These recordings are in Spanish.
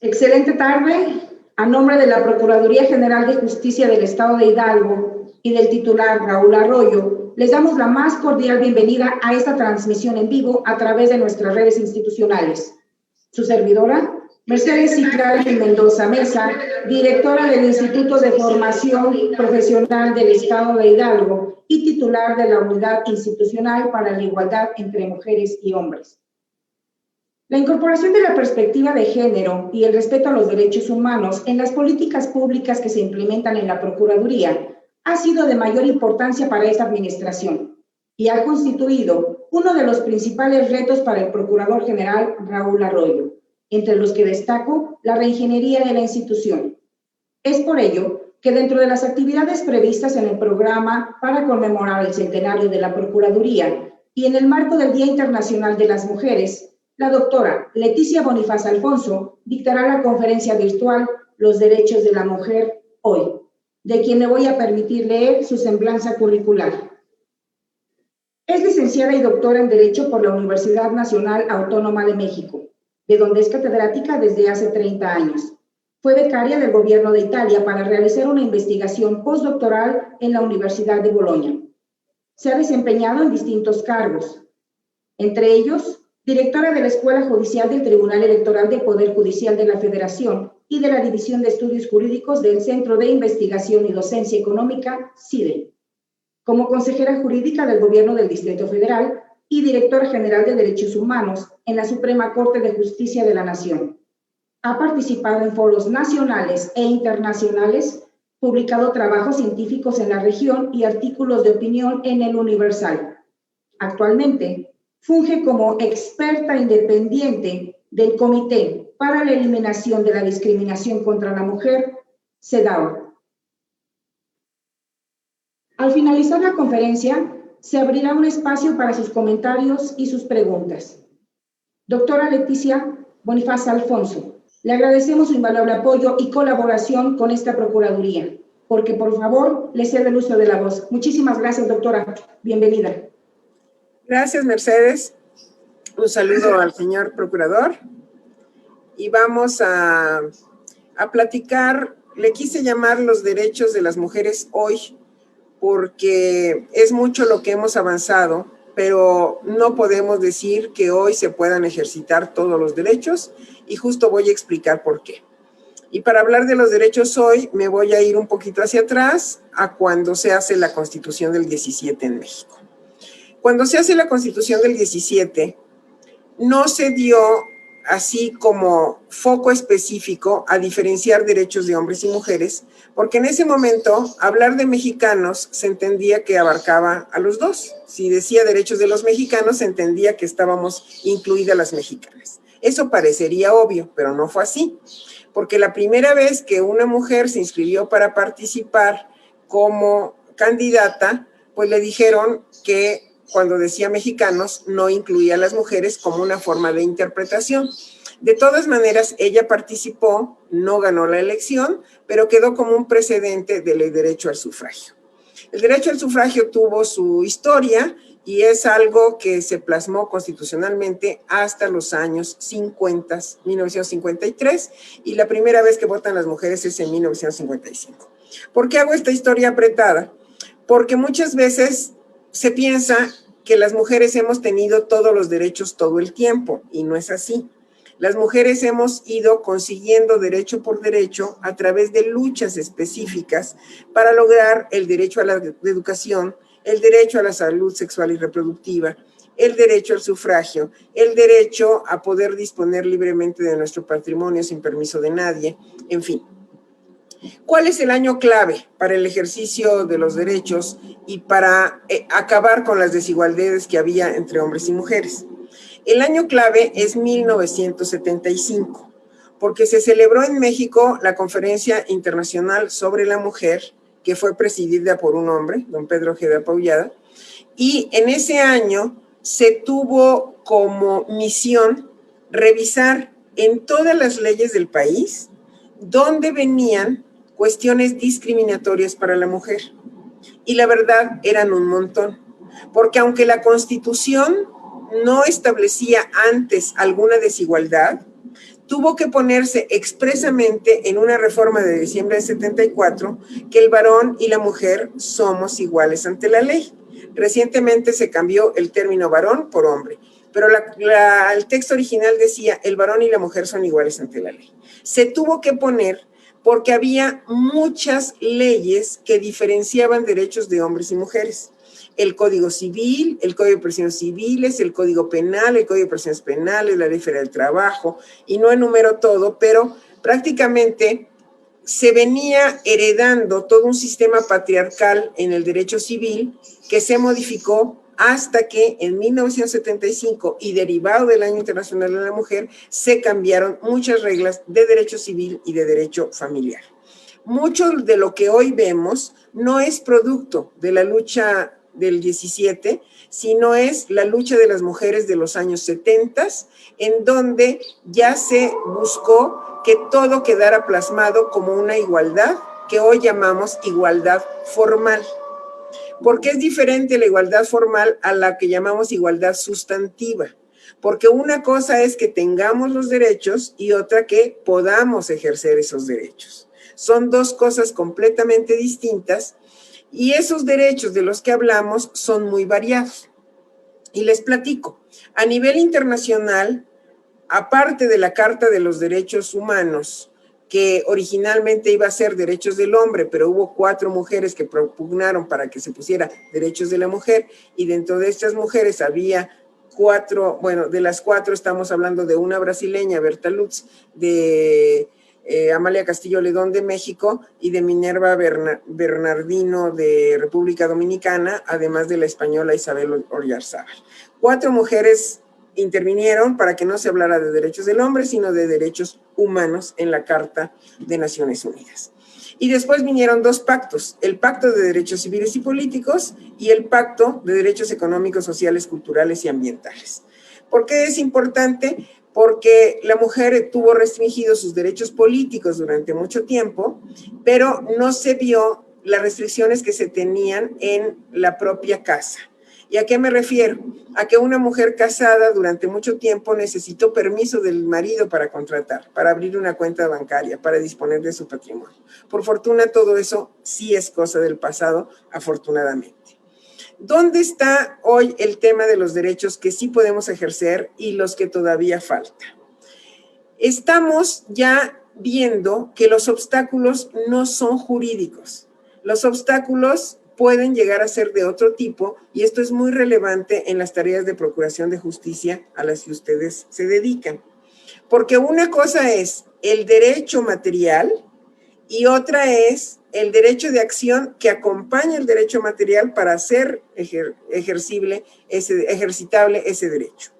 Excelente tarde. A nombre de la Procuraduría General de Justicia del Estado de Hidalgo y del titular Raúl Arroyo, les damos la más cordial bienvenida a esta transmisión en vivo a través de nuestras redes institucionales. Su servidora, Mercedes Ciclari Mendoza Mesa, directora del Instituto de Formación Profesional del Estado de Hidalgo y titular de la Unidad Institucional para la Igualdad entre Mujeres y Hombres. La incorporación de la perspectiva de género y el respeto a los derechos humanos en las políticas públicas que se implementan en la Procuraduría ha sido de mayor importancia para esta administración y ha constituido uno de los principales retos para el Procurador General Raúl Arroyo, entre los que destaco la reingeniería de la institución. Es por ello que dentro de las actividades previstas en el programa para conmemorar el centenario de la Procuraduría y en el marco del Día Internacional de las Mujeres, la doctora Leticia Bonifaz Alfonso dictará la conferencia virtual Los Derechos de la Mujer Hoy, de quien me voy a permitir leer su semblanza curricular. Es licenciada y doctora en Derecho por la Universidad Nacional Autónoma de México, de donde es catedrática desde hace 30 años. Fue becaria del Gobierno de Italia para realizar una investigación postdoctoral en la Universidad de Bolonia. Se ha desempeñado en distintos cargos, entre ellos, directora de la Escuela Judicial del Tribunal Electoral del Poder Judicial de la Federación y de la División de Estudios Jurídicos del Centro de Investigación y Docencia Económica, CIDE, como consejera jurídica del Gobierno del Distrito Federal y directora general de Derechos Humanos en la Suprema Corte de Justicia de la Nación. Ha participado en foros nacionales e internacionales, publicado trabajos científicos en la región y artículos de opinión en El Universal. Actualmente, funge como experta independiente del Comité para la Eliminación de la Discriminación contra la Mujer, CEDAW. Al finalizar la conferencia, se abrirá un espacio para sus comentarios y sus preguntas. Doctora Leticia Bonifaz Alfonso, le agradecemos su invaluable apoyo y colaboración con esta Procuraduría, porque por favor le cedo el uso de la voz. Muchísimas gracias, doctora. Bienvenida. Gracias, Mercedes. Un saludo al señor procurador. Y vamos a platicar, le quise llamar los derechos de las mujeres hoy, porque es mucho lo que hemos avanzado, pero no podemos decir que hoy se puedan ejercitar todos los derechos, y justo voy a explicar por qué. Y para hablar de los derechos hoy, me voy a ir un poquito hacia atrás, a cuando se hace la Constitución del 17 en México. Cuando se hace la Constitución del 17, no se dio así como foco específico a diferenciar derechos de hombres y mujeres, porque en ese momento hablar de mexicanos se entendía que abarcaba a los dos. Si decía derechos de los mexicanos, se entendía que estábamos incluidas las mexicanas. Eso parecería obvio, pero no fue así, porque la primera vez que una mujer se inscribió para participar como candidata, pues le dijeron que cuando decía mexicanos, no incluía a las mujeres como una forma de interpretación. De todas maneras, ella participó, no ganó la elección, pero quedó como un precedente del derecho al sufragio. El derecho al sufragio tuvo su historia y es algo que se plasmó constitucionalmente hasta los años 50, 1953, y la primera vez que votan las mujeres es en 1955. ¿Por qué hago esta historia apretada? Porque muchas veces se piensa que las mujeres hemos tenido todos los derechos todo el tiempo, y no es así. Las mujeres hemos ido consiguiendo derecho por derecho a través de luchas específicas para lograr el derecho a la educación, el derecho a la salud sexual y reproductiva, el derecho al sufragio, el derecho a poder disponer libremente de nuestro patrimonio sin permiso de nadie, en fin. ¿Cuál es el año clave para el ejercicio de los derechos y para acabar con las desigualdades que había entre hombres y mujeres? El año clave es 1975, porque se celebró en México la Conferencia Internacional sobre la Mujer, que fue presidida por un hombre, don Pedro Ojeda Apollada, y en ese año se tuvo como misión revisar en todas las leyes del país dónde venían cuestiones discriminatorias para la mujer. Y la verdad eran un montón, porque aunque la Constitución no establecía antes alguna desigualdad, tuvo que ponerse expresamente en una reforma de diciembre de 74 que el varón y la mujer somos iguales ante la ley. Recientemente se cambió el término varón por hombre, pero el texto original decía el varón y la mujer son iguales ante la ley. Se tuvo que poner porque había muchas leyes que diferenciaban derechos de hombres y mujeres. El Código Civil, el Código de Procedimientos Civiles, el Código Penal, el Código de Procedimientos Penales, la Ley Federal del Trabajo, y no enumero todo, pero prácticamente se venía heredando todo un sistema patriarcal en el derecho civil que se modificó hasta que en 1975 y derivado del Año Internacional de la Mujer se cambiaron muchas reglas de derecho civil y de derecho familiar. Mucho de lo que hoy vemos no es producto de la lucha del 17, sino es la lucha de las mujeres de los años 70, en donde ya se buscó que todo quedara plasmado como una igualdad que hoy llamamos igualdad formal. ¿Por qué es diferente la igualdad formal a la que llamamos igualdad sustantiva? Porque una cosa es que tengamos los derechos y otra que podamos ejercer esos derechos. Son dos cosas completamente distintas y esos derechos de los que hablamos son muy variados. Y les platico, a nivel internacional, aparte de la Carta de los Derechos Humanos, que originalmente iba a ser derechos del hombre, pero hubo 4 mujeres que propugnaron para que se pusiera derechos de la mujer, y dentro de estas mujeres había 4, bueno, de las 4 estamos hablando de una brasileña, Berta Lutz, de Amalia Castillo Ledón de México y de Minerva Bernardino de República Dominicana, además de la española Isabel Oyarzábal. 4 mujeres intervinieron para que no se hablara de derechos del hombre, sino de derechos humanos en la Carta de Naciones Unidas. Y después vinieron 2 pactos, el Pacto de Derechos Civiles y Políticos y el Pacto de Derechos Económicos, Sociales, Culturales y Ambientales. ¿Por qué es importante? Porque la mujer tuvo restringidos sus derechos políticos durante mucho tiempo, pero no se vio las restricciones que se tenían en la propia casa. ¿Y a qué me refiero? A que una mujer casada durante mucho tiempo necesitó permiso del marido para contratar, para abrir una cuenta bancaria, para disponer de su patrimonio. Por fortuna, todo eso sí es cosa del pasado, afortunadamente. ¿Dónde está hoy el tema de los derechos que sí podemos ejercer y los que todavía falta? Estamos ya viendo que los obstáculos no son jurídicos. Los obstáculos pueden llegar a ser de otro tipo y esto es muy relevante en las tareas de procuración de justicia a las que ustedes se dedican. Porque una cosa es el derecho material y otra es el derecho de acción que acompaña el derecho material para hacer ejercitable ese derecho.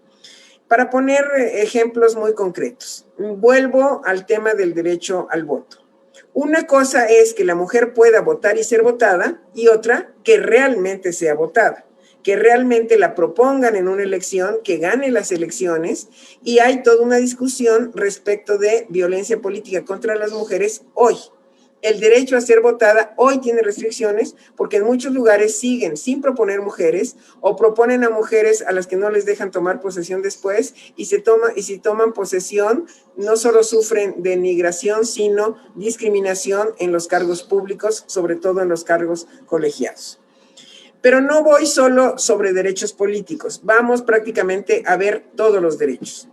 Para poner ejemplos muy concretos, vuelvo al tema del derecho al voto. Una cosa es que la mujer pueda votar y ser votada y otra que realmente sea votada, que realmente la propongan en una elección, que gane las elecciones y hay toda una discusión respecto de violencia política contra las mujeres hoy. El derecho a ser votada hoy tiene restricciones porque en muchos lugares siguen sin proponer mujeres o proponen a mujeres a las que no les dejan tomar posesión después y si toman posesión no solo sufren denigración sino discriminación en los cargos públicos, sobre todo en los cargos colegiados. Pero no voy solo sobre derechos políticos, vamos prácticamente a ver todos los derechos.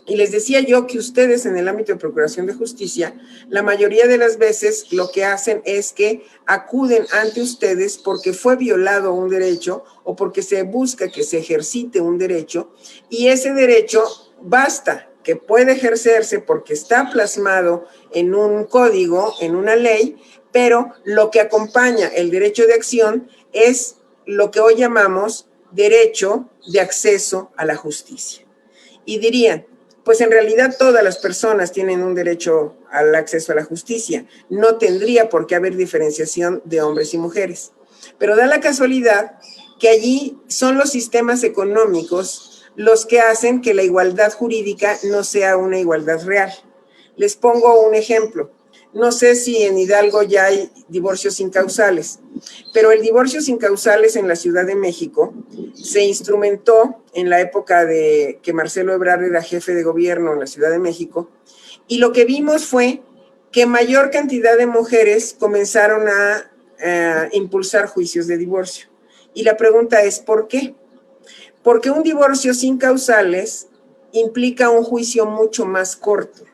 Y les decía yo que ustedes en el ámbito de procuración de justicia, la mayoría de las veces lo que hacen es que acuden ante ustedes porque fue violado un derecho o porque se busca que se ejercite un derecho y ese derecho basta que puede ejercerse porque está plasmado en un código, en una ley, pero lo que acompaña el derecho de acción es lo que hoy llamamos derecho de acceso a la justicia. Y dirían, pues en realidad todas las personas tienen un derecho al acceso a la justicia. No tendría por qué haber diferenciación de hombres y mujeres. Pero da la casualidad que allí son los sistemas económicos los que hacen que la igualdad jurídica no sea una igualdad real. Les pongo un ejemplo. No sé si en Hidalgo ya hay divorcios incausales, pero el divorcio sin causales en la Ciudad de México se instrumentó en la época de que Marcelo Ebrard era jefe de gobierno en la Ciudad de México, y lo que vimos fue que mayor cantidad de mujeres comenzaron a impulsar juicios de divorcio. Y la pregunta es, ¿por qué? Porque un divorcio sin causales implica un juicio mucho más corto.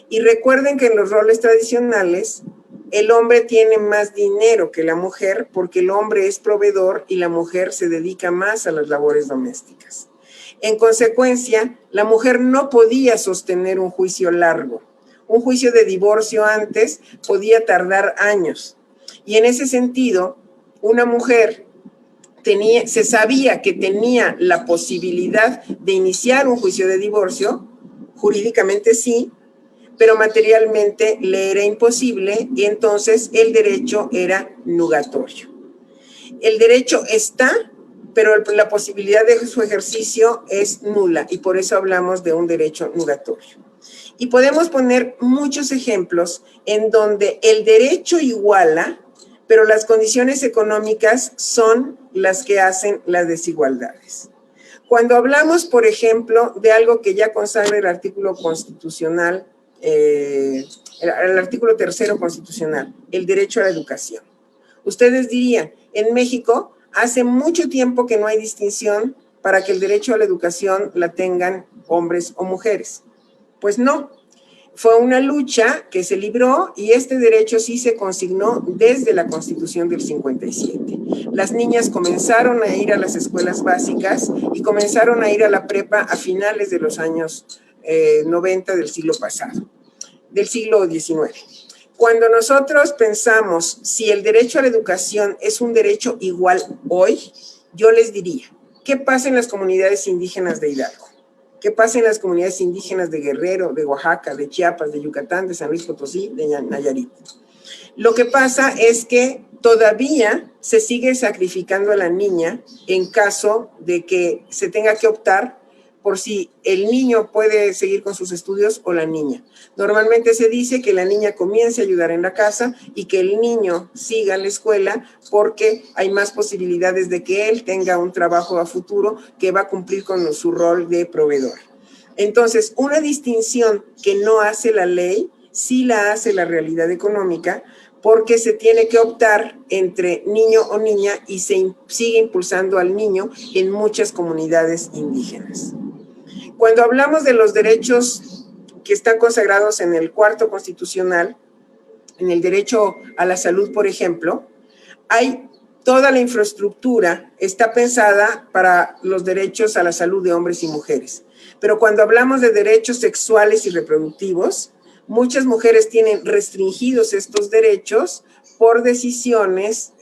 Y recuerden que en los roles tradicionales, el hombre tiene más dinero que la mujer porque el hombre es proveedor y la mujer se dedica más a las labores domésticas. En consecuencia, la mujer no podía sostener un juicio largo. Un juicio de divorcio antes podía tardar años. Y en ese sentido, una mujer se sabía que tenía la posibilidad de iniciar un juicio de divorcio, jurídicamente sí, pero materialmente le era imposible y entonces el derecho era nugatorio. El derecho está, pero la posibilidad de su ejercicio es nula y por eso hablamos de un derecho nugatorio. Y podemos poner muchos ejemplos en donde el derecho iguala, pero las condiciones económicas son las que hacen las desigualdades. Cuando hablamos, por ejemplo, de algo que ya consagra el artículo constitucional, el artículo 3º constitucional, el derecho a la educación. Ustedes dirían, en México hace mucho tiempo que no hay distinción para que el derecho a la educación la tengan hombres o mujeres. Pues no, fue una lucha que se libró y este derecho sí se consignó desde la Constitución del 57. Las niñas comenzaron a ir a las escuelas básicas y comenzaron a ir a la prepa a finales de los años 90 del siglo pasado, del siglo XIX. Cuando nosotros pensamos si el derecho a la educación es un derecho igual hoy, yo les diría, ¿qué pasa en las comunidades indígenas de Hidalgo? ¿Qué pasa en las comunidades indígenas de Guerrero, de Oaxaca, de Chiapas, de Yucatán, de San Luis Potosí, de Nayarit? Lo que pasa es que todavía se sigue sacrificando a la niña en caso de que se tenga que optar por si el niño puede seguir con sus estudios o la niña. Normalmente se dice que la niña comience a ayudar en la casa y que el niño siga en la escuela porque hay más posibilidades de que él tenga un trabajo a futuro que va a cumplir con su rol de proveedor. Entonces, una distinción que no hace la ley, sí la hace la realidad económica, porque se tiene que optar entre niño o niña y se sigue impulsando al niño en muchas comunidades indígenas. Cuando hablamos de los derechos que están consagrados en el 4º constitucional, en el derecho a la salud, por ejemplo, hay toda la infraestructura, está pensada para los derechos a la salud de hombres y mujeres. Pero cuando hablamos de derechos sexuales y reproductivos, muchas mujeres tienen restringidos estos derechos por decisiones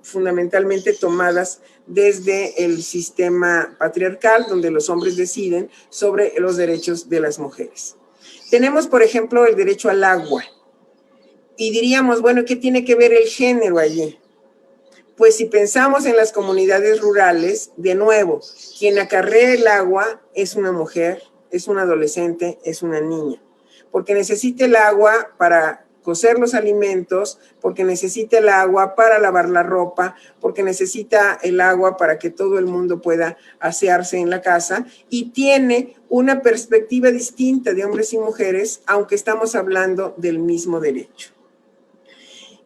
fundamentalmente tomadas desde el sistema patriarcal, donde los hombres deciden sobre los derechos de las mujeres. Tenemos, por ejemplo, el derecho al agua. Y diríamos, bueno, ¿qué tiene que ver el género allí? Pues si pensamos en las comunidades rurales, de nuevo, quien acarrea el agua es una mujer, es un adolescente, es una niña, porque necesita el agua para cocer los alimentos, porque necesita el agua para lavar la ropa, porque necesita el agua para que todo el mundo pueda asearse en la casa y tiene una perspectiva distinta de hombres y mujeres, aunque estamos hablando del mismo derecho.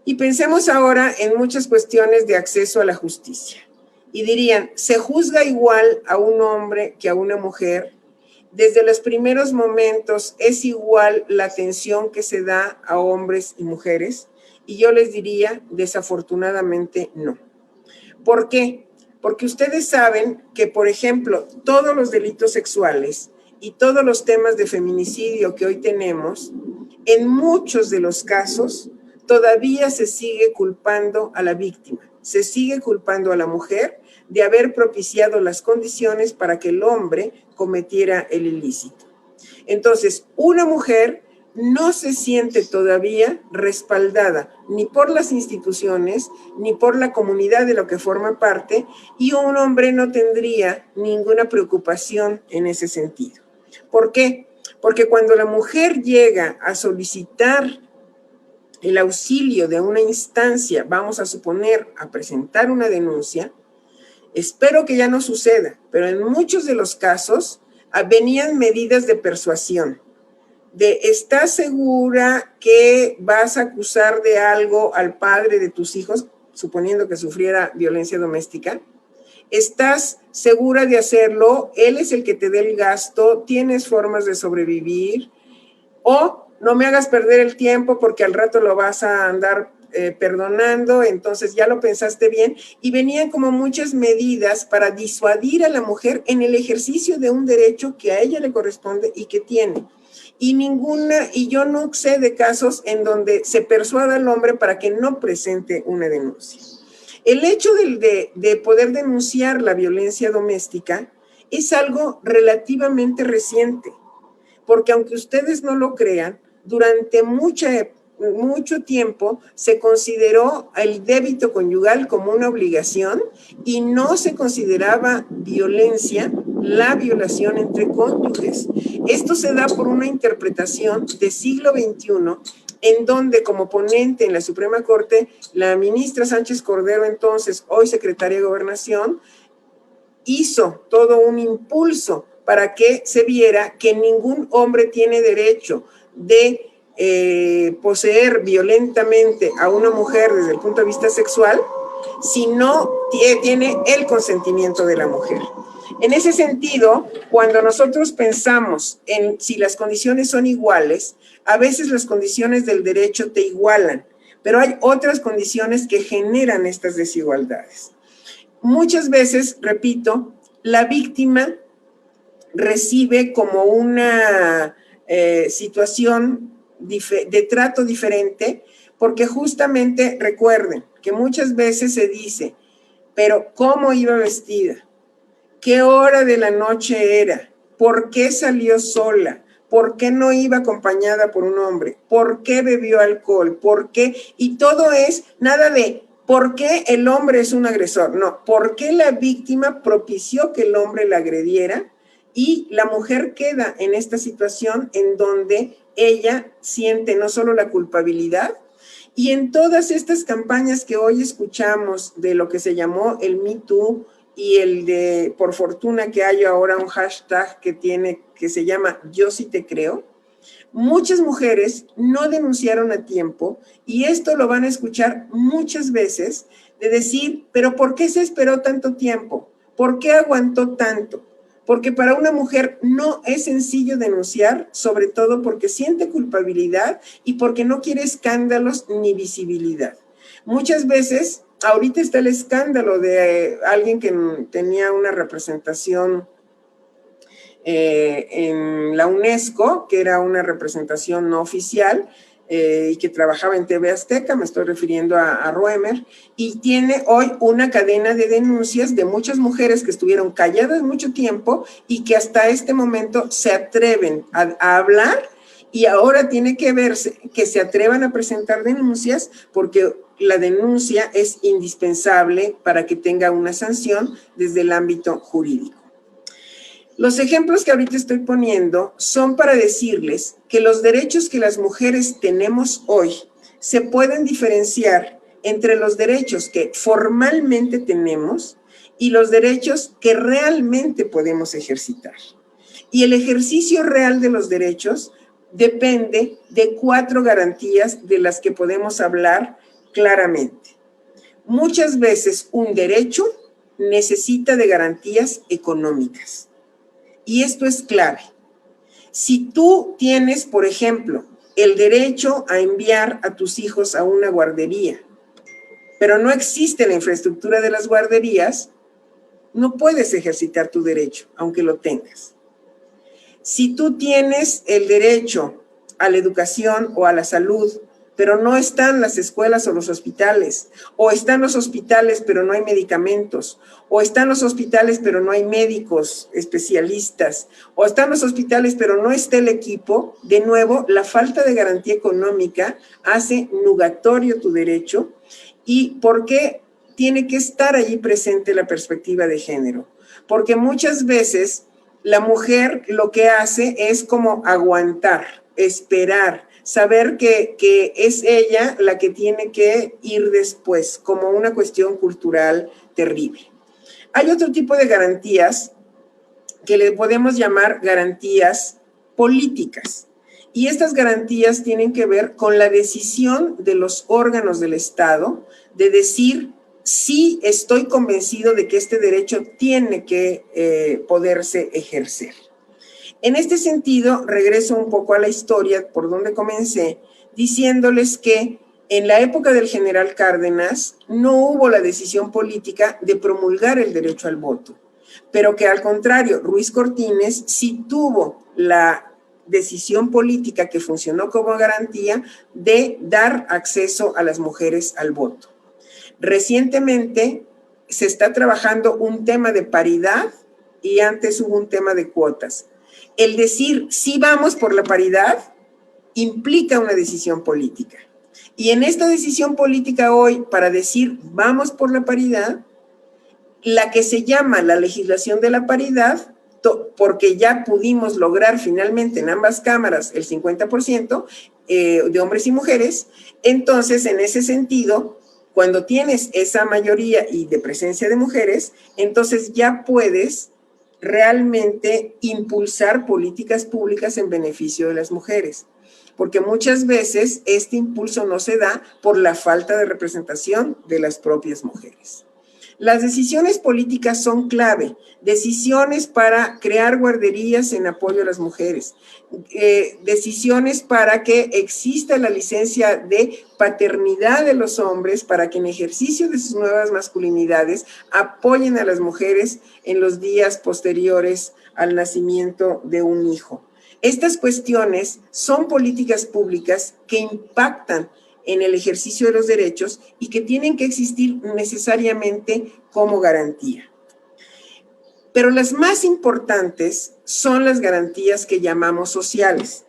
Y pensemos ahora en muchas cuestiones de acceso a la justicia. Y dirían, ¿se juzga igual a un hombre que a una mujer? Desde los primeros momentos, ¿es igual la atención que se da a hombres y mujeres? Y yo les diría, desafortunadamente, no. ¿Por qué? Porque ustedes saben que, por ejemplo, todos los delitos sexuales y todos los temas de feminicidio que hoy tenemos, en muchos de los casos, todavía se sigue culpando a la víctima, se sigue culpando a la mujer de haber propiciado las condiciones para que el hombre cometiera el ilícito. Entonces, una mujer no se siente todavía respaldada ni por las instituciones, ni por la comunidad de lo que forma parte, y un hombre no tendría ninguna preocupación en ese sentido. ¿Por qué? Porque cuando la mujer llega a solicitar el auxilio de una instancia, vamos a suponer, a presentar una denuncia, espero que ya no suceda, pero en muchos de los casos venían medidas de persuasión, de ¿estás segura que vas a acusar de algo al padre de tus hijos, suponiendo que sufriera violencia doméstica? ¿Estás segura de hacerlo? Él es el que te dé el gasto, tienes formas de sobrevivir, o no me hagas perder el tiempo porque al rato lo vas a andar perdonando, entonces ya lo pensaste bien, y venían como muchas medidas para disuadir a la mujer en el ejercicio de un derecho que a ella le corresponde y que tiene. Y yo no sé de casos en donde se persuada al hombre para que no presente una denuncia. El hecho de poder denunciar la violencia doméstica es algo relativamente reciente, porque aunque ustedes no lo crean, durante mucho tiempo se consideró el débito conyugal como una obligación y no se consideraba violencia la violación entre cónyuges. Esto se da por una interpretación del siglo XXI, en donde como ponente en la Suprema Corte, la ministra Sánchez Cordero, entonces hoy secretaria de Gobernación, hizo todo un impulso para que se viera que ningún hombre tiene derecho de poseer violentamente a una mujer desde el punto de vista sexual si no tiene el consentimiento de la mujer. En ese sentido, cuando nosotros pensamos en si las condiciones son iguales, a veces las condiciones del derecho te igualan, pero hay otras condiciones que generan estas desigualdades. Muchas veces, repito, la víctima recibe como una situación de trato diferente, porque justamente recuerden que muchas veces se dice, pero ¿cómo iba vestida? ¿Qué hora de la noche era? ¿Por qué salió sola? ¿Por qué no iba acompañada por un hombre? ¿Por qué bebió alcohol? ¿Por qué? Y todo es nada de ¿por qué el hombre es un agresor? No, ¿por qué la víctima propició que el hombre la agrediera? Y la mujer queda en esta situación en donde ella siente no solo la culpabilidad, y en todas estas campañas que hoy escuchamos de lo que se llamó el Me Too y el de, por fortuna que hay ahora un hashtag que se llama Yo sí te creo, muchas mujeres no denunciaron a tiempo, y esto lo van a escuchar muchas veces de decir, pero ¿por qué se esperó tanto tiempo? ¿Por qué aguantó tanto? Porque para una mujer no es sencillo denunciar, sobre todo porque siente culpabilidad y porque no quiere escándalos ni visibilidad. Muchas veces, ahorita está el escándalo de alguien que tenía una representación en la UNESCO, que era una representación no oficial, y que trabajaba en TV Azteca, me estoy refiriendo a Roemer, y tiene hoy una cadena de denuncias de muchas mujeres que estuvieron calladas mucho tiempo y que hasta este momento se atreven a hablar, y ahora tiene que verse que se atrevan a presentar denuncias, porque la denuncia es indispensable para que tenga una sanción desde el ámbito jurídico. Los ejemplos que ahorita estoy poniendo son para decirles que los derechos que las mujeres tenemos hoy se pueden diferenciar entre los derechos que formalmente tenemos y los derechos que realmente podemos ejercitar. Y el ejercicio real de los derechos depende de 4 garantías de las que podemos hablar claramente. Muchas veces un derecho necesita de garantías económicas. Y esto es clave. Si tú tienes, por ejemplo, el derecho a enviar a tus hijos a una guardería, pero no existe la infraestructura de las guarderías, no puedes ejercitar tu derecho, aunque lo tengas. Si tú tienes el derecho a la educación o a la salud, pero no están las escuelas o los hospitales, o están los hospitales pero no hay medicamentos, o están los hospitales pero no hay médicos especialistas, o están los hospitales pero no está el equipo, de nuevo, la falta de garantía económica hace nugatorio tu derecho. ¿Y por qué tiene que estar allí presente la perspectiva de género? Porque muchas veces la mujer lo que hace es como aguantar, esperar, saber que es ella la que tiene que ir después, como una cuestión cultural terrible. Hay otro tipo de garantías que le podemos llamar garantías políticas. Y estas garantías tienen que ver con la decisión de los órganos del Estado de decir: sí, estoy convencido de que este derecho tiene que poderse ejercer. En este sentido, regreso un poco a la historia por donde comencé, diciéndoles que en la época del general Cárdenas no hubo la decisión política de promulgar el derecho al voto, pero que al contrario, Ruiz Cortines sí tuvo la decisión política que funcionó como garantía de dar acceso a las mujeres al voto. Recientemente se está trabajando un tema de paridad y antes hubo un tema de cuotas. El decir sí vamos por la paridad implica una decisión política. Y en esta decisión política hoy, para decir vamos por la paridad, la que se llama la legislación de la paridad, porque ya pudimos lograr finalmente en ambas cámaras el 50% de hombres y mujeres, entonces en ese sentido, cuando tienes esa mayoría y de presencia de mujeres, entonces ya puedes realmente impulsar políticas públicas en beneficio de las mujeres, porque muchas veces este impulso no se da por la falta de representación de las propias mujeres. Las decisiones políticas son clave, decisiones para crear guarderías en apoyo a las mujeres, decisiones para que exista la licencia de paternidad de los hombres para que en ejercicio de sus nuevas masculinidades apoyen a las mujeres en los días posteriores al nacimiento de un hijo. Estas cuestiones son políticas públicas que impactan en el ejercicio de los derechos y que tienen que existir necesariamente como garantía. Pero las más importantes son las garantías que llamamos sociales,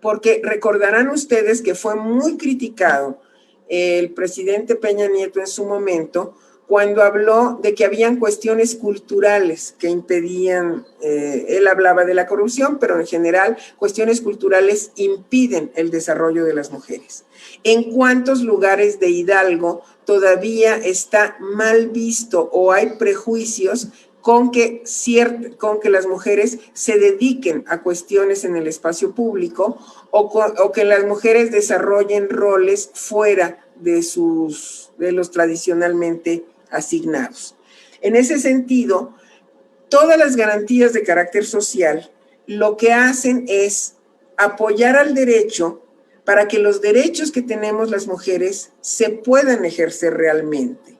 porque recordarán ustedes que fue muy criticado el presidente Peña Nieto en su momento cuando habló de que habían cuestiones culturales que impedían, él hablaba de la corrupción, pero en general cuestiones culturales impiden el desarrollo de las mujeres. ¿En cuántos lugares de Hidalgo todavía está mal visto o hay prejuicios con que las mujeres se dediquen a cuestiones en el espacio público o que las mujeres desarrollen roles fuera de los tradicionalmente asignados? En ese sentido, todas las garantías de carácter social lo que hacen es apoyar al derecho para que los derechos que tenemos las mujeres se puedan ejercer realmente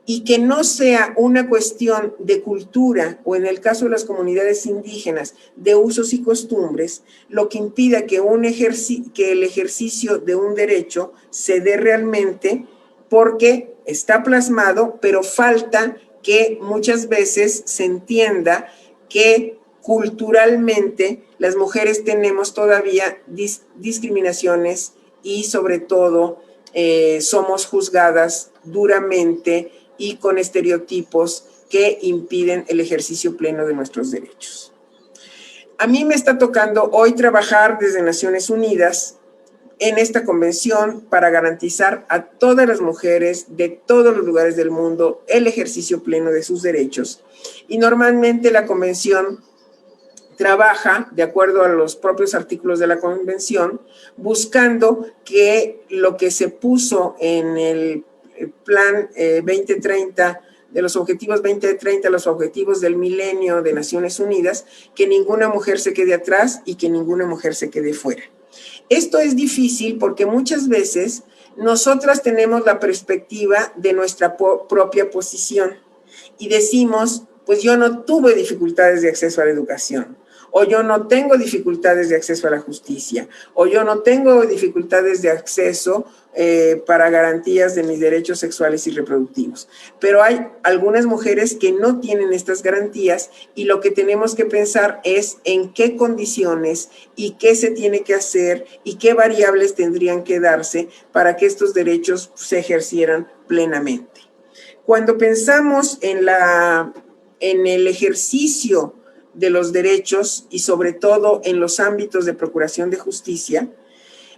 y que no sea una cuestión de cultura o, en el caso de las comunidades indígenas, de usos y costumbres, lo que impida que el ejercicio de un derecho se dé realmente, porque está plasmado, pero falta que muchas veces se entienda que culturalmente las mujeres tenemos todavía discriminaciones y sobre todo somos juzgadas duramente y con estereotipos que impiden el ejercicio pleno de nuestros derechos. A mí me está tocando hoy trabajar desde Naciones Unidas en esta convención para garantizar a todas las mujeres de todos los lugares del mundo el ejercicio pleno de sus derechos. Y normalmente la convención trabaja, de acuerdo a los propios artículos de la convención, buscando que lo que se puso en el plan 2030, de los objetivos 2030, los objetivos del milenio de Naciones Unidas, que ninguna mujer se quede atrás y que ninguna mujer se quede fuera. Esto es difícil porque muchas veces nosotras tenemos la perspectiva de nuestra propia posición y decimos, pues yo no tuve dificultades de acceso a la educación, o yo no tengo dificultades de acceso a la justicia, o yo no tengo dificultades de acceso para garantías de mis derechos sexuales y reproductivos. Pero hay algunas mujeres que no tienen estas garantías y lo que tenemos que pensar es en qué condiciones y qué se tiene que hacer y qué variables tendrían que darse para que estos derechos se ejercieran plenamente. Cuando pensamos en el ejercicio de los derechos y sobre todo en los ámbitos de procuración de justicia,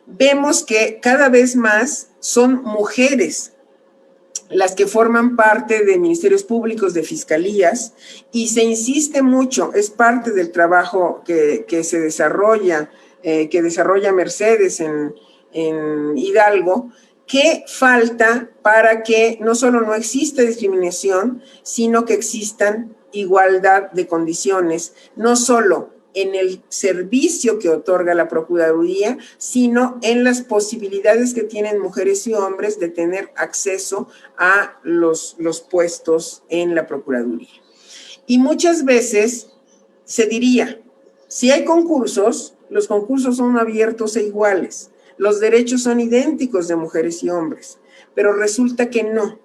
vemos que cada vez más son mujeres las que forman parte de ministerios públicos, de fiscalías, y se insiste mucho, es parte del trabajo que se desarrolla, que desarrolla Mercedes en Hidalgo, que falta para que no solo no exista discriminación, sino que existan igualdad de condiciones, no solo en el servicio que otorga la Procuraduría, sino en las posibilidades que tienen mujeres y hombres de tener acceso a los puestos en la Procuraduría. Y muchas veces se diría, si hay concursos, los concursos son abiertos e iguales, los derechos son idénticos de mujeres y hombres, pero resulta que no.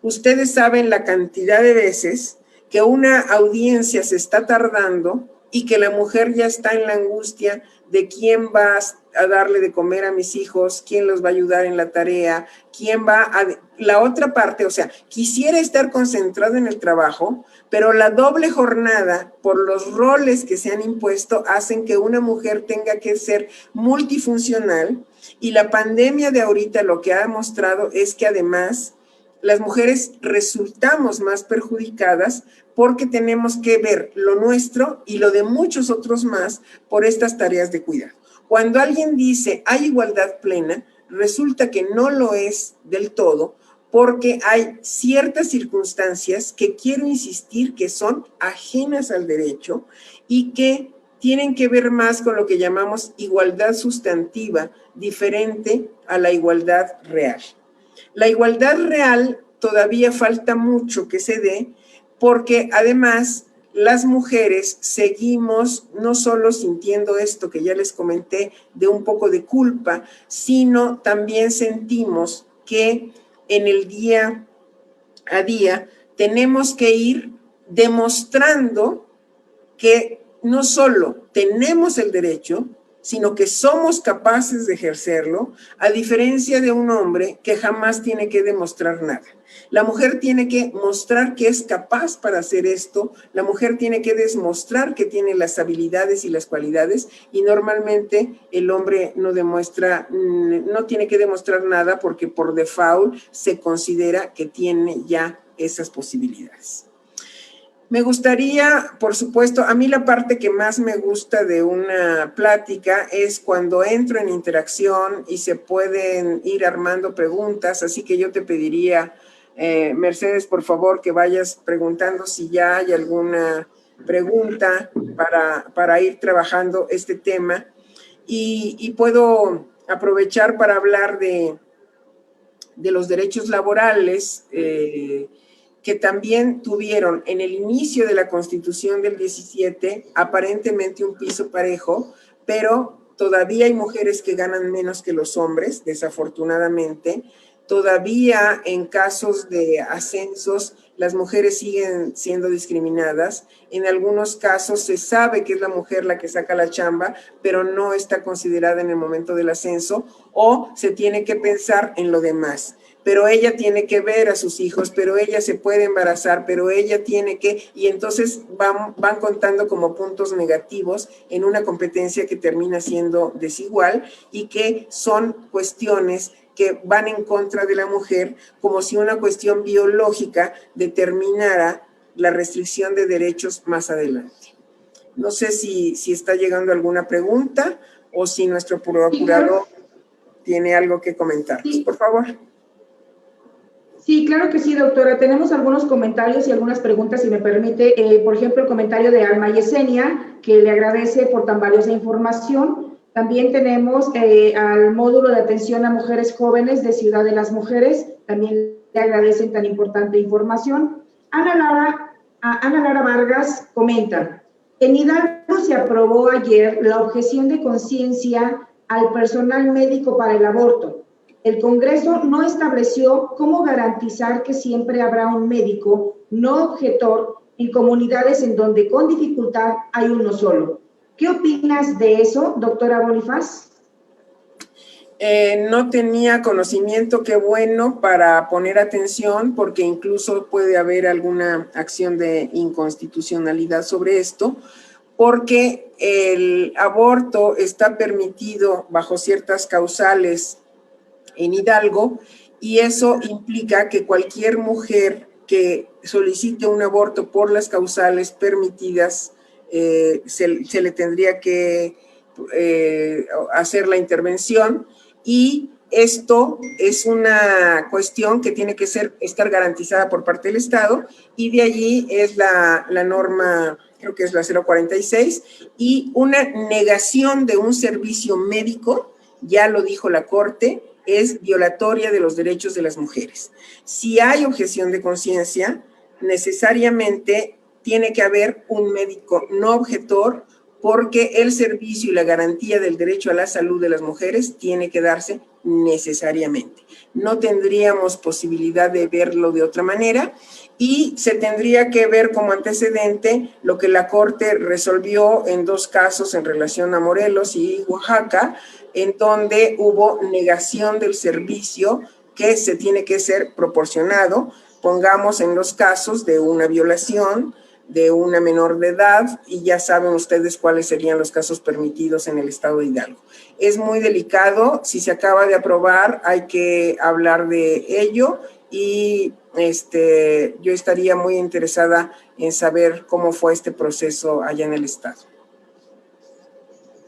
Ustedes saben la cantidad de veces que una audiencia se está tardando y que la mujer ya está en la angustia de quién va a darle de comer a mis hijos, quién los va a ayudar en la tarea, quién va a... La otra parte, o sea, quisiera estar concentrada en el trabajo, pero la doble jornada, por los roles que se han impuesto, hacen que una mujer tenga que ser multifuncional, y la pandemia de ahorita lo que ha demostrado es que además las mujeres resultamos más perjudicadas porque tenemos que ver lo nuestro y lo de muchos otros más por estas tareas de cuidado. Cuando alguien dice hay igualdad plena, resulta que no lo es del todo, porque hay ciertas circunstancias que quiero insistir que son ajenas al derecho y que tienen que ver más con lo que llamamos igualdad sustantiva, diferente a la igualdad real. La igualdad real todavía falta mucho que se dé, porque además las mujeres seguimos no solo sintiendo esto que ya les comenté de un poco de culpa, sino también sentimos que en el día a día tenemos que ir demostrando que no solo tenemos el derecho, sino que somos capaces de ejercerlo, a diferencia de un hombre que jamás tiene que demostrar nada. La mujer tiene que mostrar que es capaz para hacer esto, la mujer tiene que demostrar que tiene las habilidades y las cualidades, y normalmente el hombre no demuestra, no tiene que demostrar nada porque por default se considera que tiene ya esas posibilidades. Me gustaría, por supuesto, a mí la parte que más me gusta de una plática es cuando entro en interacción y se pueden ir armando preguntas, así que yo te pediría, Mercedes, por favor, que vayas preguntando si ya hay alguna pregunta para ir trabajando este tema. Y puedo aprovechar para hablar de los derechos laborales, que también tuvieron en el inicio de la Constitución del 17 aparentemente un piso parejo, pero todavía hay mujeres que ganan menos que los hombres, desafortunadamente. Todavía en casos de ascensos las mujeres siguen siendo discriminadas. En algunos casos se sabe que es la mujer la que saca la chamba, pero no está considerada en el momento del ascenso, o se tiene que pensar en lo demás. Pero ella tiene que ver a sus hijos, pero ella se puede embarazar, pero ella tiene que, y entonces van contando como puntos negativos en una competencia que termina siendo desigual y que son cuestiones que van en contra de la mujer, como si una cuestión biológica determinara la restricción de derechos más adelante. No sé si está llegando alguna pregunta o si nuestro procurador tiene algo que comentarnos. Sí. Por favor. Sí, claro que sí, doctora. Tenemos algunos comentarios y algunas preguntas, si me permite. Por ejemplo, el comentario de Alma Yesenia, que le agradece por tan valiosa información. También tenemos al módulo de atención a mujeres jóvenes de Ciudad de las Mujeres. También le agradecen tan importante información. Ana Lara Vargas comenta, en Hidalgo se aprobó ayer la objeción de conciencia al personal médico para el aborto. El Congreso no estableció cómo garantizar que siempre habrá un médico no objetor en comunidades en donde con dificultad hay uno solo. ¿Qué opinas de eso, doctora Bonifaz? No tenía conocimiento, qué bueno, para poner atención, porque incluso puede haber alguna acción de inconstitucionalidad sobre esto. porque el aborto está permitido bajo ciertas causales en Hidalgo, y eso implica que cualquier mujer que solicite un aborto por las causales permitidas, se le tendría que hacer la intervención, y esto es una cuestión que tiene que estar garantizada por parte del Estado, y de allí es la norma, creo que es la 046, y una negación de un servicio médico, ya lo dijo la Corte, es violatoria de los derechos de las mujeres. Si hay objeción de conciencia, necesariamente tiene que haber un médico no objetor, porque el servicio y la garantía del derecho a la salud de las mujeres tiene que darse necesariamente. No tendríamos posibilidad de verlo de otra manera, y se tendría que ver como antecedente lo que la Corte resolvió en 2 casos en relación a Morelos y Oaxaca, en donde hubo negación del servicio que se tiene que ser proporcionado. Pongamos en los casos de una violación de una menor de edad, y ya saben ustedes cuáles serían los casos permitidos en el estado de Hidalgo. Es muy delicado, si se acaba de aprobar hay que hablar de ello, y yo estaría muy interesada en saber cómo fue este proceso allá en el estado.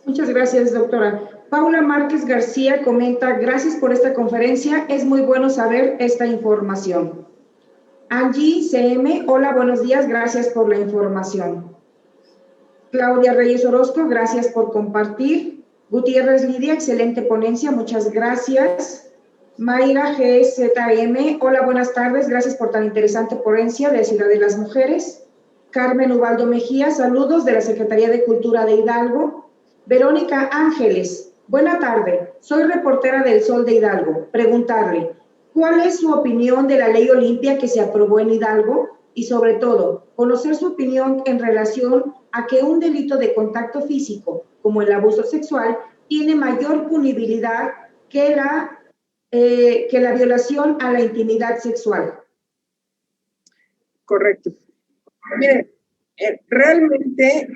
Muchas gracias, doctora. Paula Márquez García comenta: gracias por esta conferencia, es muy bueno saber esta información. Angie CM, hola, buenos días, gracias por la información. Claudia Reyes Orozco, gracias por compartir. Gutiérrez Lidia, excelente ponencia, muchas gracias. Mayra GZM, hola, buenas tardes, gracias por tan interesante ponencia de Ciudad de las Mujeres. Carmen Ubaldo Mejía, saludos de la Secretaría de Cultura de Hidalgo. Verónica Ángeles, buena tarde, soy reportera del Sol de Hidalgo. Preguntarle, ¿cuál es su opinión de la ley Olimpia que se aprobó en Hidalgo? Y sobre todo, conocer su opinión en relación a que un delito de contacto físico, como el abuso sexual, tiene mayor punibilidad que la violación a la intimidad sexual. Correcto. Mire, realmente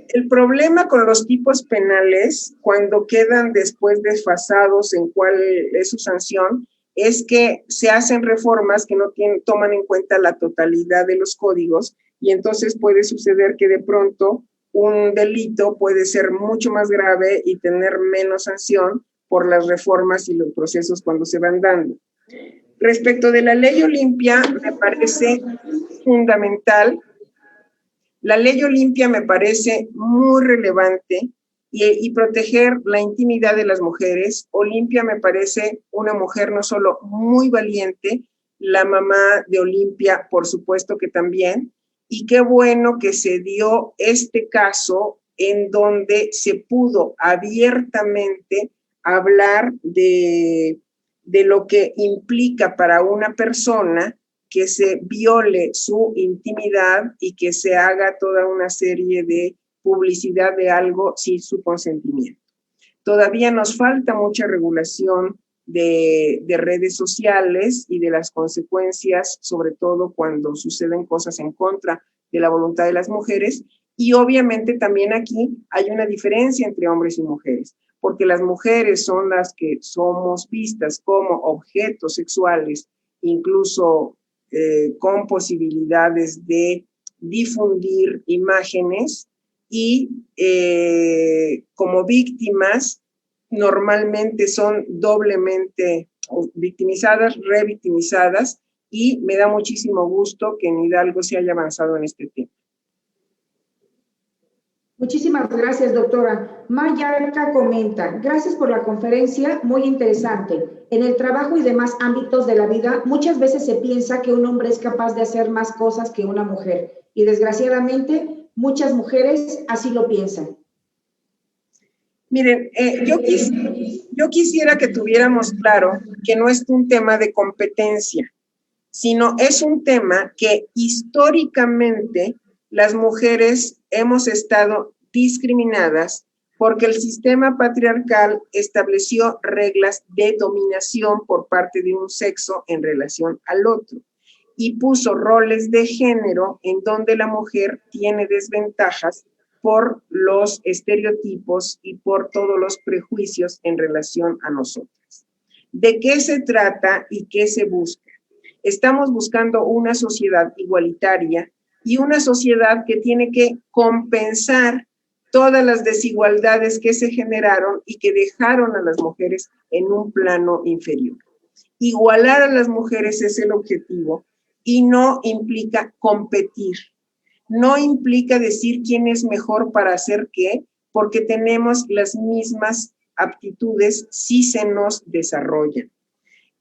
el problema con los tipos penales, cuando quedan después desfasados en cuál es su sanción, es que se hacen reformas que no toman en cuenta la totalidad de los códigos, y entonces puede suceder que de pronto un delito puede ser mucho más grave y tener menos sanción por las reformas y los procesos cuando se van dando. Respecto de la ley Olimpia, me parece fundamental. La ley Olimpia me parece muy relevante, y proteger la intimidad de las mujeres. Olimpia me parece una mujer no solo muy valiente, la mamá de Olimpia, por supuesto que también, y qué bueno que se dio este caso en donde se pudo abiertamente hablar de lo que implica para una persona que se viole su intimidad y que se haga toda una serie de publicidad de algo sin su consentimiento. Todavía nos falta mucha regulación de redes sociales y de las consecuencias, sobre todo cuando suceden cosas en contra de la voluntad de las mujeres, y obviamente también aquí hay una diferencia entre hombres y mujeres, porque las mujeres son las que somos vistas como objetos sexuales, incluso con posibilidades de difundir imágenes, y como víctimas normalmente son doblemente victimizadas, revictimizadas, y me da muchísimo gusto que en Hidalgo se haya avanzado en este tema. Muchísimas gracias, doctora. Mayarca comenta: gracias por la conferencia, muy interesante. En el trabajo y demás ámbitos de la vida, muchas veces se piensa que un hombre es capaz de hacer más cosas que una mujer, y desgraciadamente muchas mujeres así lo piensan. Miren, yo quisiera que tuviéramos claro que no es un tema de competencia, sino es un tema que históricamente las mujeres hemos estado discriminadas porque el sistema patriarcal estableció reglas de dominación por parte de un sexo en relación al otro, y puso roles de género en donde la mujer tiene desventajas por los estereotipos y por todos los prejuicios en relación a nosotras. ¿De qué se trata y qué se busca? Estamos buscando una sociedad igualitaria y una sociedad que tiene que compensar todas las desigualdades que se generaron y que dejaron a las mujeres en un plano inferior. Igualar a las mujeres es el objetivo y no implica competir, no implica decir quién es mejor para hacer qué, porque tenemos las mismas aptitudes si se nos desarrollan.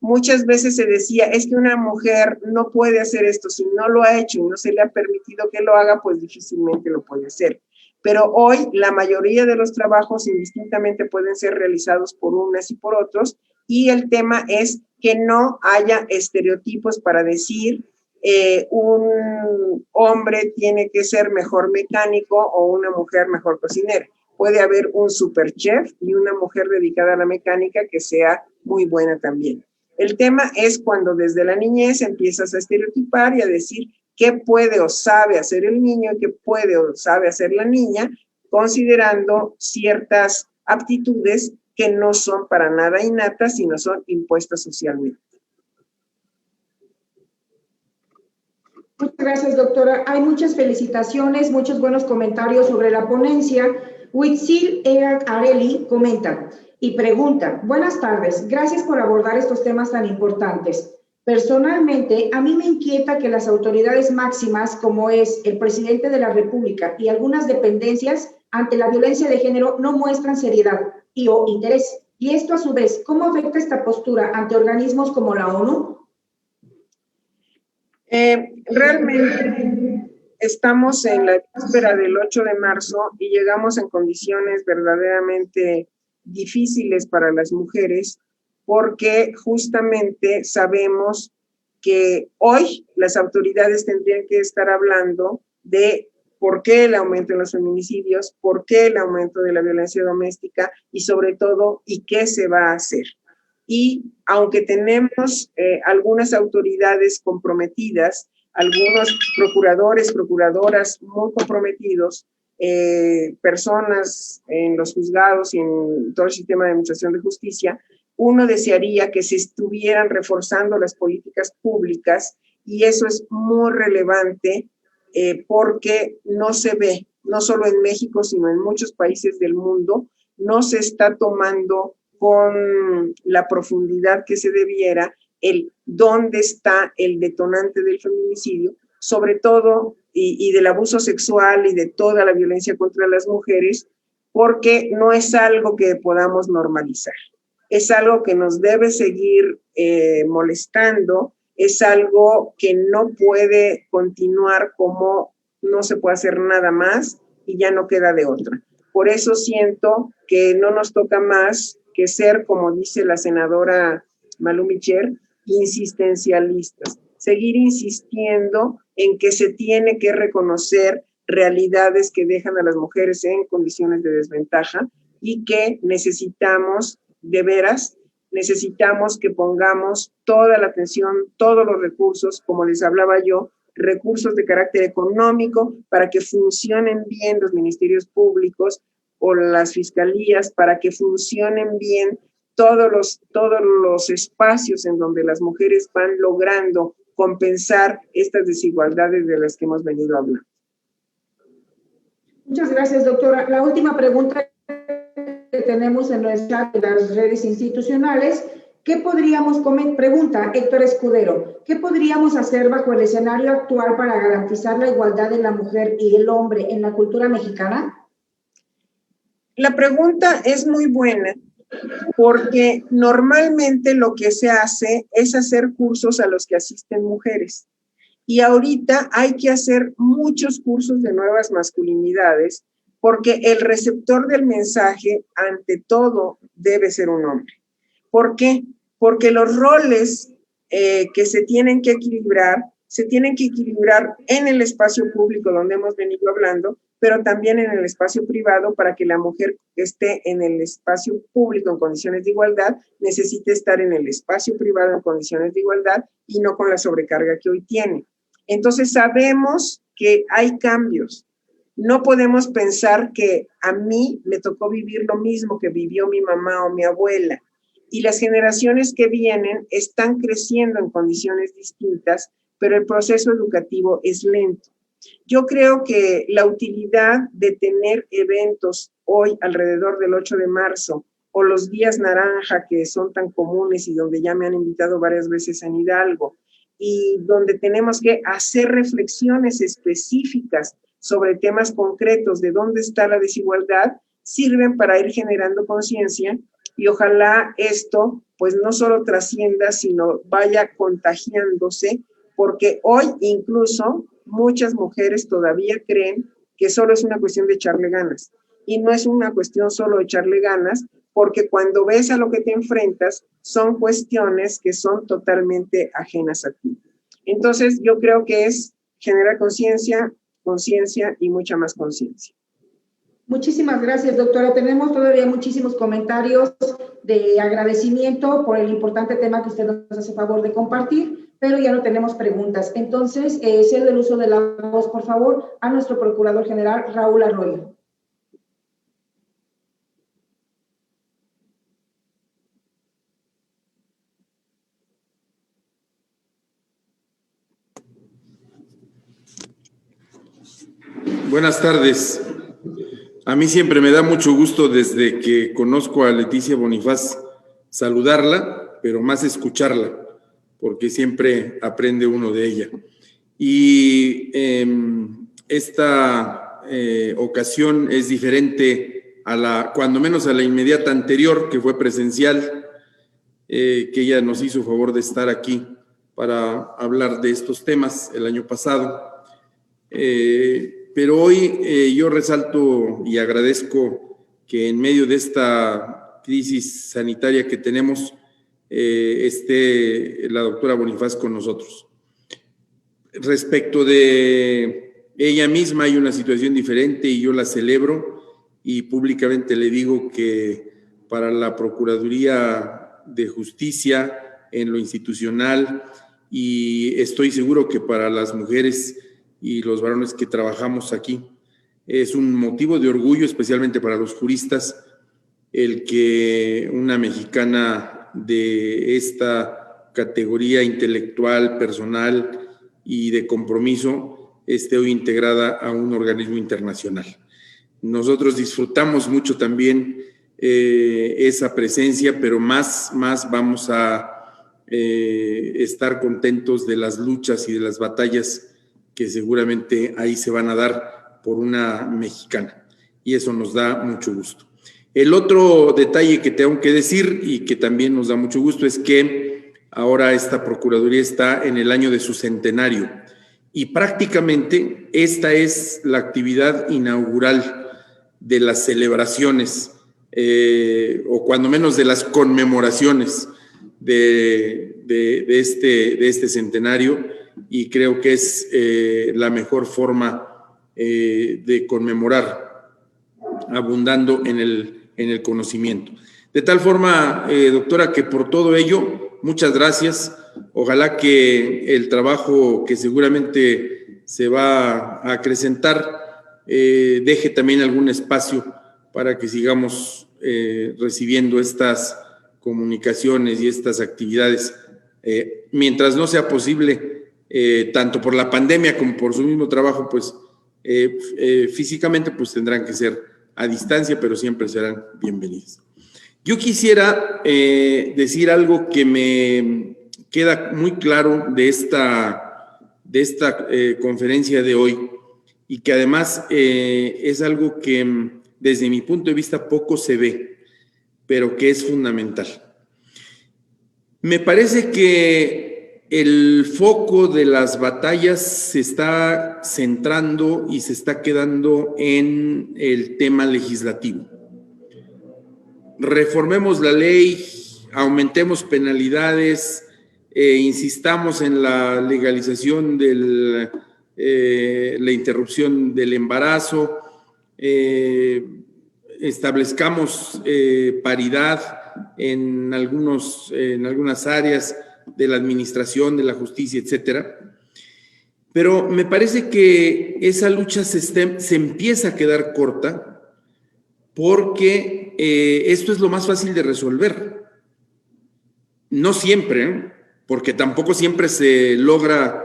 Muchas veces se decía, es que una mujer no puede hacer esto, si no lo ha hecho y no se le ha permitido que lo haga, pues difícilmente lo puede hacer. Pero hoy la mayoría de los trabajos indistintamente pueden ser realizados por unas y por otros, y el tema es que no haya estereotipos para decir un hombre tiene que ser mejor mecánico o una mujer mejor cocinera. Puede haber un superchef y una mujer dedicada a la mecánica que sea muy buena también. El tema es cuando desde la niñez empiezas a estereotipar y a decir qué puede o sabe hacer el niño y qué puede o sabe hacer la niña, considerando ciertas aptitudes que no son para nada innatas, sino son impuestas socialmente. Muchas gracias, doctora. Hay muchas felicitaciones, muchos buenos comentarios sobre la ponencia. Huitzil Areli comenta y pregunta: buenas tardes, gracias por abordar estos temas tan importantes. Personalmente, a mí me inquieta que las autoridades máximas, como es el presidente de la República y algunas dependencias, ante la violencia de género no muestran seriedad o interés. Y esto, a su vez, ¿cómo afecta esta postura ante organismos como la ONU? Realmente estamos en la víspera del 8 de marzo y llegamos en condiciones verdaderamente difíciles para las mujeres, porque justamente sabemos que hoy las autoridades tendrían que estar hablando de por qué el aumento en los feminicidios, por qué el aumento de la violencia doméstica y sobre todo, ¿y qué se va a hacer? Y aunque tenemos algunas autoridades comprometidas, algunos procuradores, procuradoras muy comprometidos, personas en los juzgados y en todo el sistema de administración de justicia, uno desearía que se estuvieran reforzando las políticas públicas, y eso es muy relevante porque no se ve, no solo en México, sino en muchos países del mundo, no se está tomando con la profundidad que se debiera el dónde está el detonante del feminicidio, sobre todo, y del abuso sexual y de toda la violencia contra las mujeres, porque no es algo que podamos normalizar. Es algo que nos debe seguir molestando, es algo que no puede continuar como no se puede hacer nada más y ya no queda de otra. Por eso siento que no nos toca más que ser, como dice la senadora Malú Micher, insistencialistas. Seguir insistiendo en que se tiene que reconocer realidades que dejan a las mujeres en condiciones de desventaja y que necesitamos, de veras, necesitamos que pongamos toda la atención, todos los recursos, como les hablaba yo, recursos de carácter económico para que funcionen bien los ministerios públicos o las fiscalías, para que funcionen bien todos los espacios en donde las mujeres van logrando compensar estas desigualdades de las que hemos venido hablando. Muchas gracias, doctora. La última pregunta que tenemos en nuestra de las redes institucionales: ¿qué podríamos pregunta Héctor Escudero, ¿qué podríamos hacer bajo el escenario actual para garantizar la igualdad de la mujer y el hombre en la cultura mexicana? La pregunta es muy buena, porque normalmente lo que se hace es hacer cursos a los que asisten mujeres. Y ahorita hay que hacer muchos cursos de nuevas masculinidades, porque el receptor del mensaje, ante todo, debe ser un hombre. ¿Por qué? Porque los roles que se tienen que equilibrar en el espacio público donde hemos venido hablando, pero también en el espacio privado. Para que la mujer esté en el espacio público en condiciones de igualdad, necesita estar en el espacio privado en condiciones de igualdad y no con la sobrecarga que hoy tiene. Entonces sabemos que hay cambios, No podemos pensar que a mí me tocó vivir lo mismo que vivió mi mamá o mi abuela. Y las generaciones que vienen están creciendo en condiciones distintas, pero el proceso educativo es lento. Yo creo que la utilidad de tener eventos hoy alrededor del 8 de marzo o los días naranja que son tan comunes y donde ya me han invitado varias veces en Hidalgo y donde tenemos que hacer reflexiones específicas sobre temas concretos de dónde está la desigualdad, sirven para ir generando conciencia y ojalá esto pues no solo trascienda, sino vaya contagiándose, porque hoy incluso muchas mujeres todavía creen que solo es una cuestión de echarle ganas. Y no es una cuestión solo de echarle ganas, porque cuando ves a lo que te enfrentas, son cuestiones que son totalmente ajenas a ti. Entonces, yo creo que es generar conciencia y mucha más conciencia. Muchísimas gracias, doctora. Tenemos todavía muchísimos comentarios de agradecimiento por el importante tema que usted nos hace favor de compartir, pero ya no tenemos preguntas. Entonces, cedo el uso de la voz, por favor, a nuestro Procurador General, Raúl Arroyo. Buenas tardes. A mí siempre me da mucho gusto desde que conozco a Leticia Bonifaz saludarla, pero más escucharla, porque siempre aprende uno de ella. Y esta ocasión es diferente a cuando menos a la inmediata anterior, que fue presencial, que ella nos hizo favor de estar aquí para hablar de estos temas el año pasado. Pero hoy yo resalto y agradezco que en medio de esta crisis sanitaria que tenemos esté la doctora Bonifaz con nosotros. Respecto de ella misma hay una situación diferente y yo la celebro y públicamente le digo que para la Procuraduría de Justicia en lo institucional y estoy seguro que para las mujeres y los varones que trabajamos aquí. Es un motivo de orgullo, especialmente para los juristas, el que una mexicana de esta categoría intelectual, personal y de compromiso esté hoy integrada a un organismo internacional. Nosotros disfrutamos mucho también esa presencia, pero más vamos a estar contentos de las luchas y de las batallas que seguramente ahí se van a dar por una mexicana. Y eso nos da mucho gusto. El otro detalle que tengo que decir y que también nos da mucho gusto es que ahora esta Procuraduría está en el año de su centenario y prácticamente esta es la actividad inaugural de las celebraciones o cuando menos de las conmemoraciones de este centenario. Y creo que es la mejor forma de conmemorar, abundando en el conocimiento. De tal forma, doctora, que por todo ello, muchas gracias. Ojalá que el trabajo que seguramente se va a acrecentar deje también algún espacio para que sigamos recibiendo estas comunicaciones y estas actividades. Mientras no sea posible, tanto por la pandemia como por su mismo trabajo, pues físicamente pues tendrán que ser a distancia, pero siempre serán bienvenidos. Yo quisiera decir algo que me queda muy claro de esta conferencia de hoy y que además es algo que desde mi punto de vista poco se ve, pero que es fundamental. Me parece que el foco de las batallas se está centrando y se está quedando en el tema legislativo. Reformemos la ley, aumentemos penalidades, insistamos en la legalización de la interrupción del embarazo, establezcamos paridad en algunas áreas de la administración, de la justicia, etcétera. Pero me parece que esa lucha se empieza a quedar corta porque esto es lo más fácil de resolver. No siempre, porque tampoco siempre se logra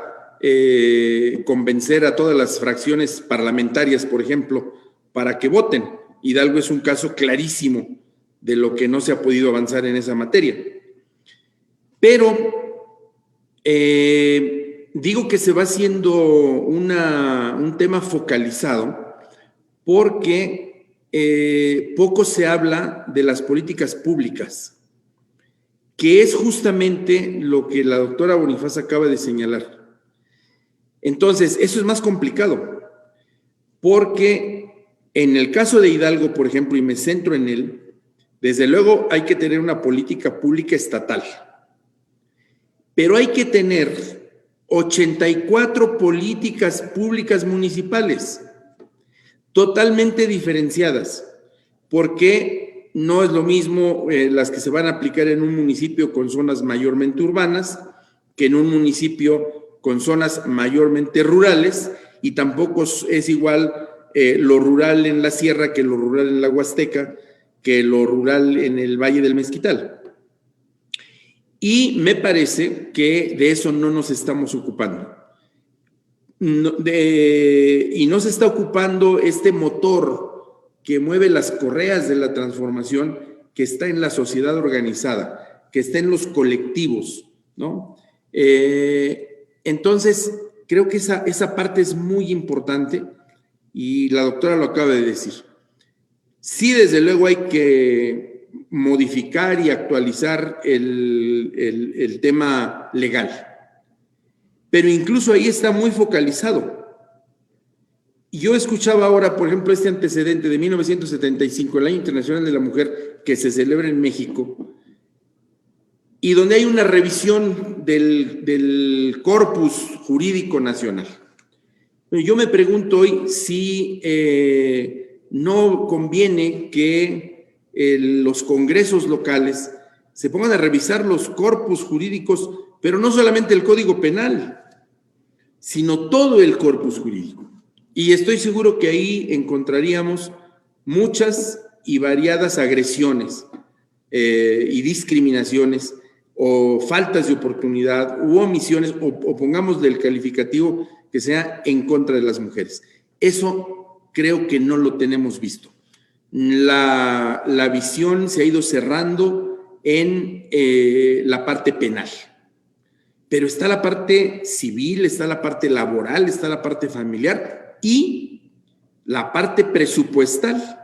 convencer a todas las fracciones parlamentarias, por ejemplo, para que voten. Hidalgo es un caso clarísimo de lo que no se ha podido avanzar en esa materia. Pero digo que se va haciendo un tema focalizado porque poco se habla de las políticas públicas, que es justamente lo que la doctora Bonifaz acaba de señalar. Entonces, eso es más complicado, porque en el caso de Hidalgo, por ejemplo, y me centro en él, desde luego hay que tener una política pública estatal, pero hay que tener 84 políticas públicas municipales, totalmente diferenciadas, porque no es lo mismo las que se van a aplicar en un municipio con zonas mayormente urbanas que en un municipio con zonas mayormente rurales, y tampoco es igual lo rural en la sierra que lo rural en la Huasteca, que lo rural en el Valle del Mezquital. Y me parece que de eso no nos estamos ocupando. Y no se está ocupando este motor que mueve las correas de la transformación, que está en la sociedad organizada, que está en los colectivos, ¿no? Entonces, creo que esa parte es muy importante y la doctora lo acaba de decir. Sí, desde luego hay que modificar y actualizar el tema legal, pero incluso ahí está muy focalizado. Yo escuchaba ahora, por ejemplo, este antecedente de 1975, el Año Internacional de la Mujer, que se celebra en México, y donde hay una revisión del corpus jurídico nacional. Yo me pregunto hoy si no conviene que los congresos locales se pongan a revisar los corpus jurídicos, pero no solamente el Código Penal, sino todo el corpus jurídico. Y estoy seguro que ahí encontraríamos muchas y variadas agresiones y discriminaciones o faltas de oportunidad u omisiones, o pongamos del calificativo que sea en contra de las mujeres. Eso creo que no lo tenemos visto. La visión se ha ido cerrando en la parte penal, pero está la parte civil, está la parte laboral, está la parte familiar y la parte presupuestal,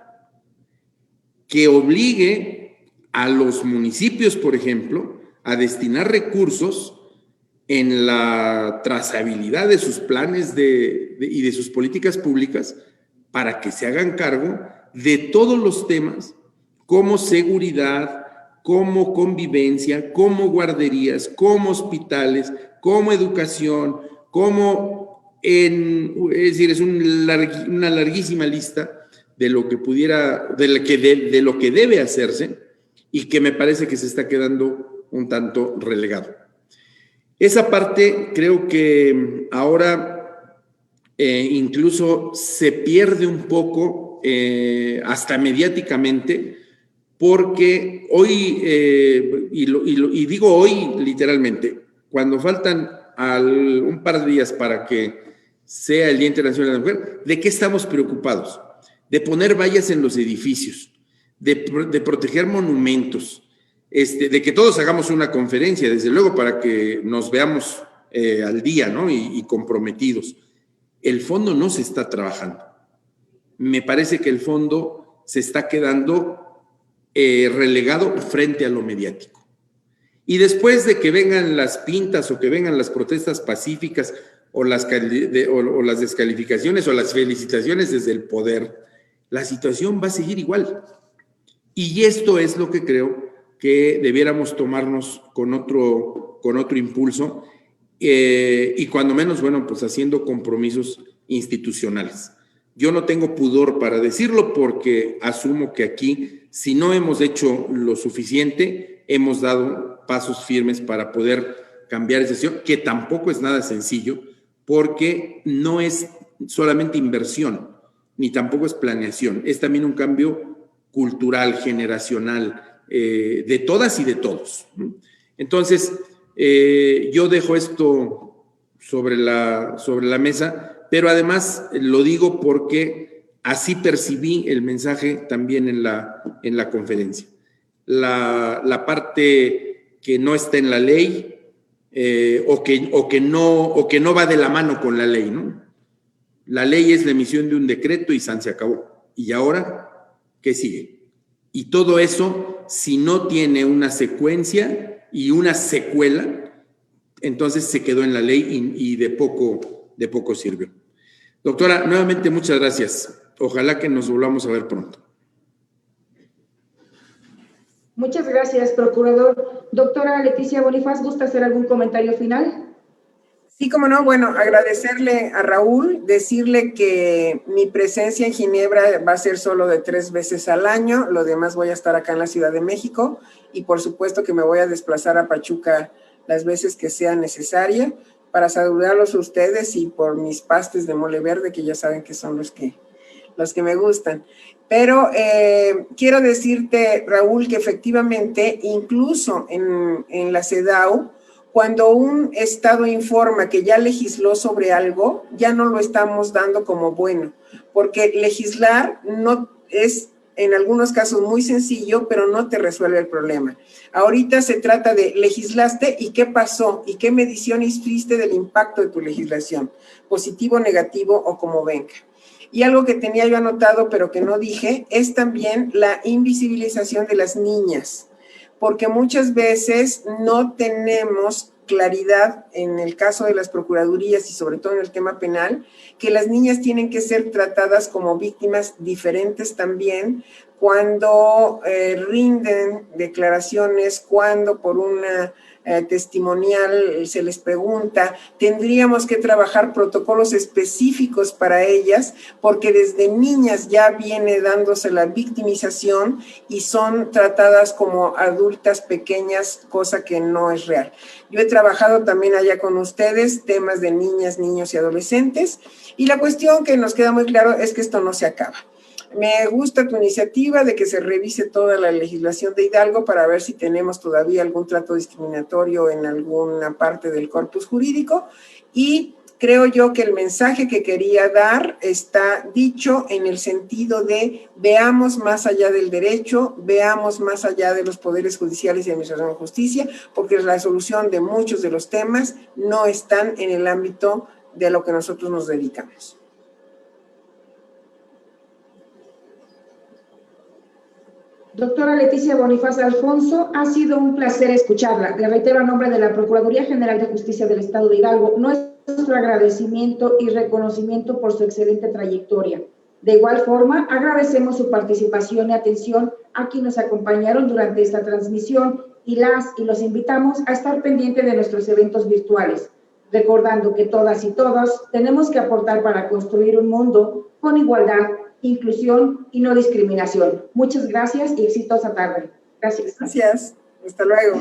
que obligue a los municipios, por ejemplo, a destinar recursos en la trazabilidad de sus planes y de sus políticas públicas para que se hagan cargo de todos los temas como seguridad, como convivencia, como guarderías, como hospitales, como educación, es decir, es una larguísima lista de lo que de lo que debe hacerse y que me parece que se está quedando un tanto relegado. Esa parte creo que ahora incluso se pierde un poco hasta mediáticamente, porque hoy, y digo hoy literalmente, cuando faltan un par de días para que sea el Día Internacional de la Mujer, ¿de qué estamos preocupados? De poner vallas en los edificios, de proteger monumentos, de que todos hagamos una conferencia, desde luego, para que nos veamos al día, ¿no? Y comprometidos. El fondo no se está trabajando. Me parece que el fondo se está quedando relegado frente a lo mediático. Y después de que vengan las pintas o que vengan las protestas pacíficas o las descalificaciones o las felicitaciones desde el poder, la situación va a seguir igual. Y esto es lo que creo que debiéramos tomarnos con otro impulso y cuando menos, bueno, pues haciendo compromisos institucionales. Yo no tengo pudor para decirlo porque asumo que aquí, si no hemos hecho lo suficiente, hemos dado pasos firmes para poder cambiar esa situación, que tampoco es nada sencillo, porque no es solamente inversión, ni tampoco es planeación, es también un cambio cultural, generacional, de todas y de todos. Entonces, yo dejo esto sobre la mesa, pero además lo digo porque así percibí el mensaje también en la conferencia. La parte que no está en la ley, o que no va de la mano con la ley, ¿no? La ley es la emisión de un decreto y se acabó. ¿Y ahora qué sigue? Y todo eso, si no tiene una secuencia y una secuela, entonces se quedó en la ley y de poco sirvió. Doctora, nuevamente muchas gracias. Ojalá que nos volvamos a ver pronto. Muchas gracias, procurador. Doctora Leticia Bonifaz, ¿gusta hacer algún comentario final? Sí, cómo no. Bueno, agradecerle a Raúl, decirle que mi presencia en Ginebra va a ser solo de 3 veces al año, lo demás voy a estar acá en la Ciudad de México y por supuesto que me voy a desplazar a Pachuca las veces que sea necesaria para saludarlos a ustedes y por mis pastes de mole verde, que ya saben que son los que me gustan. Pero quiero decirte, Raúl, que efectivamente, incluso en la CEDAW, cuando un estado informa que ya legisló sobre algo, ya no lo estamos dando como bueno, porque legislar no es en algunos casos muy sencillo, pero no te resuelve el problema. Ahorita se trata de legislaste y qué pasó y qué medición hiciste del impacto de tu legislación, positivo, negativo o como venga. Y algo que tenía yo anotado, pero que no dije, es también la invisibilización de las niñas, porque muchas veces no tenemos claridad en el caso de las procuradurías y sobre todo en el tema penal, que las niñas tienen que ser tratadas como víctimas diferentes también cuando rinden declaraciones, cuando por una testimonial se les pregunta, tendríamos que trabajar protocolos específicos para ellas porque desde niñas ya viene dándose la victimización y son tratadas como adultas pequeñas, cosa que no es real. Yo he trabajado también allá con ustedes temas de niñas, niños y adolescentes y la cuestión que nos queda muy claro es que esto no se acaba. Me gusta tu iniciativa de que se revise toda la legislación de Hidalgo para ver si tenemos todavía algún trato discriminatorio en alguna parte del corpus jurídico y creo yo que el mensaje que quería dar está dicho en el sentido de veamos más allá del derecho, veamos más allá de los poderes judiciales y administración de justicia, porque la solución de muchos de los temas no están en el ámbito de lo que nosotros nos dedicamos. Doctora Leticia Bonifaz Alfonso, ha sido un placer escucharla. Le reitero a nombre de la Procuraduría General de Justicia del Estado de Hidalgo nuestro agradecimiento y reconocimiento por su excelente trayectoria. De igual forma, agradecemos su participación y atención a quienes nos acompañaron durante esta transmisión y los invitamos a estar pendientes de nuestros eventos virtuales, recordando que todas y todos tenemos que aportar para construir un mundo con igualdad, inclusión y no discriminación. Muchas gracias y exitosa tarde. Gracias. Gracias. Hasta luego.